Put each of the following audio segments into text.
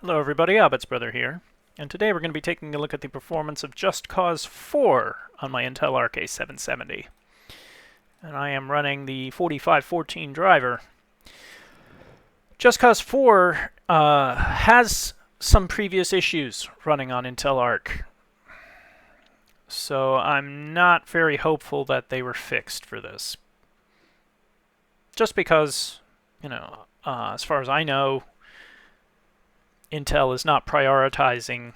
Hello everybody, Abbott's brother here, and today we're going to be taking a look at the performance of Just Cause 4 on my Intel Arc A770. And I am running the 4514 driver. Just Cause 4 has some previous issues running on Intel Arc, so I'm not very hopeful that they were fixed for this. Just because, as far as I know, Intel is not prioritizing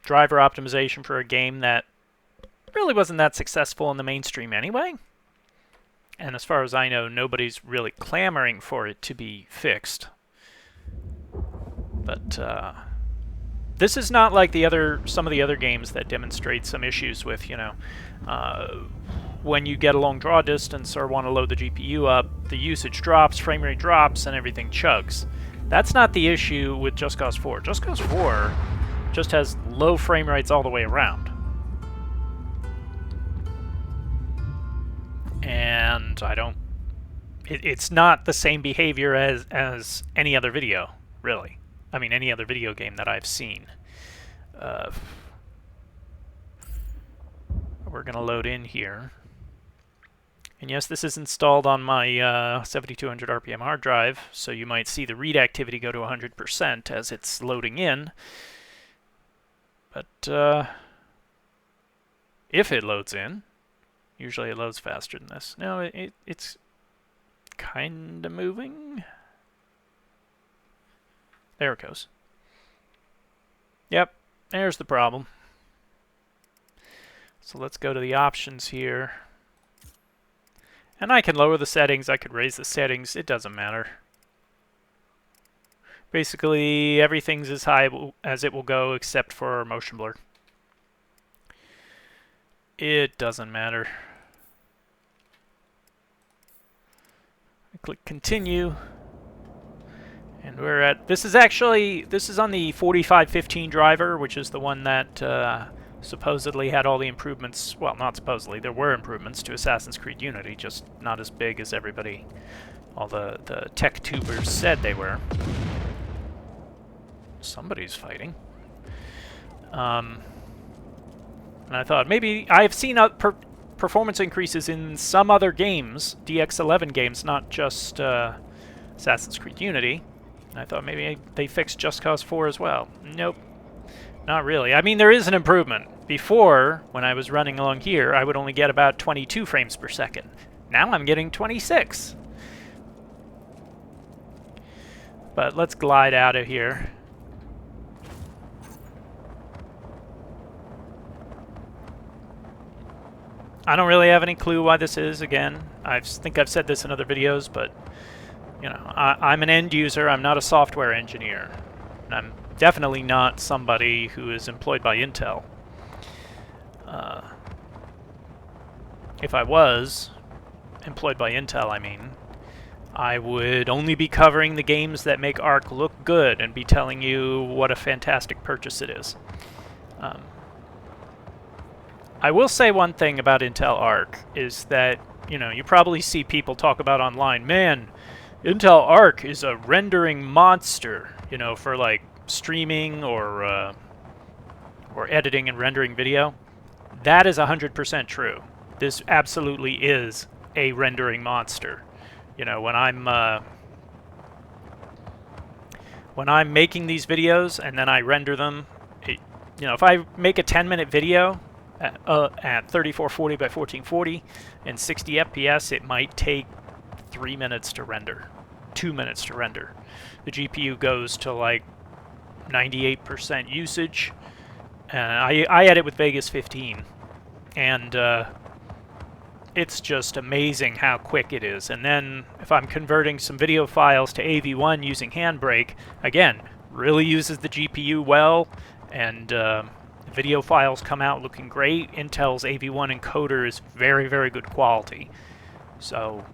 driver optimization for a game that really wasn't that successful in the mainstream anyway. And as far as I know, nobody's really clamoring for it to be fixed. But this is not like some of the other games that demonstrate some issues with, when you get a long draw distance or want to load the GPU up, the usage drops, frame rate drops, and everything chugs. That's not the issue with Just Cause 4. Just Cause 4 just has low frame rates all the way around. And it's not the same behavior as any other video, really. I mean, any other video game that I've seen. We're going to load in here. And yes, this is installed on my 7200 RPM hard drive, so you might see the read activity go to 100% as it's loading in. But if it loads in, usually it loads faster than this. No, it's kind of moving. There it goes. Yep, there's the problem. So let's go to the options here. And I can lower the settings, I could raise the settings, it doesn't matter. Basically, everything's as high as it will go except for motion blur. It doesn't matter. I click continue. And we're at, this is on the 4515 driver, which is the one that supposedly had all the improvements, well, not supposedly, there were improvements to Assassin's Creed Unity, just not as big as all the tech tubers said they were. Somebody's fighting. And I thought, maybe, I've seen performance increases in some other games, DX11 games, not just Assassin's Creed Unity. And I thought maybe they fixed Just Cause 4 as well. Nope. Not really. I mean, there is an improvement. Before, when I was running along here, I would only get about 22 frames per second. Now I'm getting 26. But let's glide out of here. I don't really have any clue why this is, again. I think I've said this in other videos, but, I'm an end user, I'm not a software engineer. And I'm definitely not somebody who is employed by Intel. If I was employed by Intel, I would only be covering the games that make Arc look good and be telling you what a fantastic purchase it is. I will say one thing about Intel Arc is that, you probably see people talk about online, man, Intel Arc is a rendering monster, for like streaming or editing and rendering video. That is 100% true. This absolutely is a rendering monster. When I'm making these videos and then I render them, if I make a 10-minute video at 3440 by 1440 and 60 FPS, it might take 3 minutes to render, 2 minutes to render. The GPU goes to like 98% usage. I edit with Vegas 15, and it's just amazing how quick it is. And then if I'm converting some video files to AV1 using Handbrake, again, really uses the GPU well, and video files come out looking great. Intel's AV1 encoder is very, very good quality. So,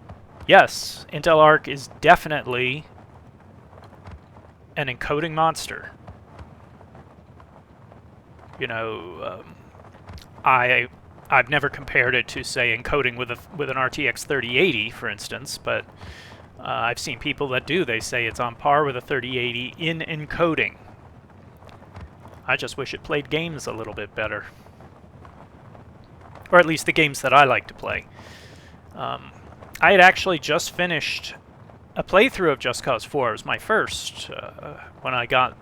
yes, Intel Arc is definitely an encoding monster. I've never compared it to, say, encoding with an RTX 3080, for instance, but I've seen people that do. They say it's on par with a 3080 in encoding. I just wish it played games a little bit better. Or at least the games that I like to play. I had actually just finished a playthrough of Just Cause 4. It was my first when I got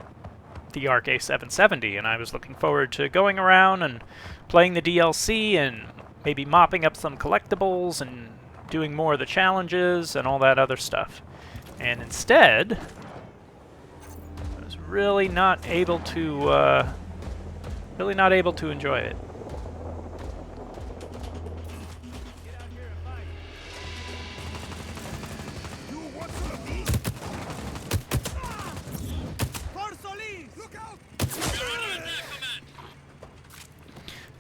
the ARC A770, and I was looking forward to going around and playing the DLC and maybe mopping up some collectibles and doing more of the challenges and all that other stuff. And instead, I was really not able to enjoy it.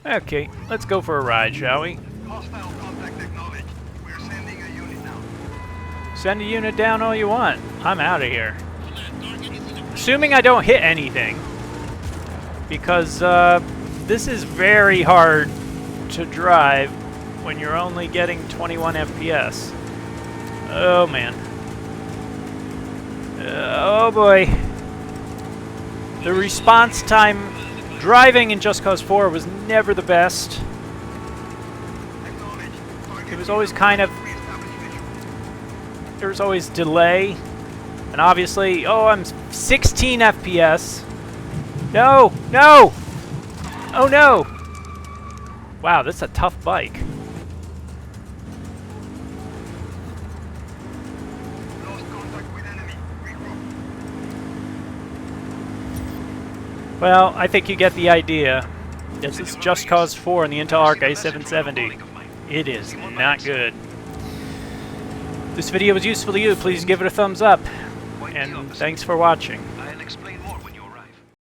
Okay, let's go for a ride, shall we? Hostile contact acknowledged. We're sending a unit now. Send a unit down all you want. I'm out of here. Assuming I don't hit anything. Because this is very hard to drive when you're only getting 21 FPS. Oh man. Oh boy. The response time driving in Just Cause 4 was never the best. It was always kind of... There was always delay. And obviously... Oh, I'm 16 FPS. No! No! Oh no! Wow, that's a tough bike. Well, I think you get the idea. This is Just Cause 4 in the Intel Arc A770. It is not good. If this video was useful to you, please give it a thumbs up. And thanks for watching. I'll explain more when you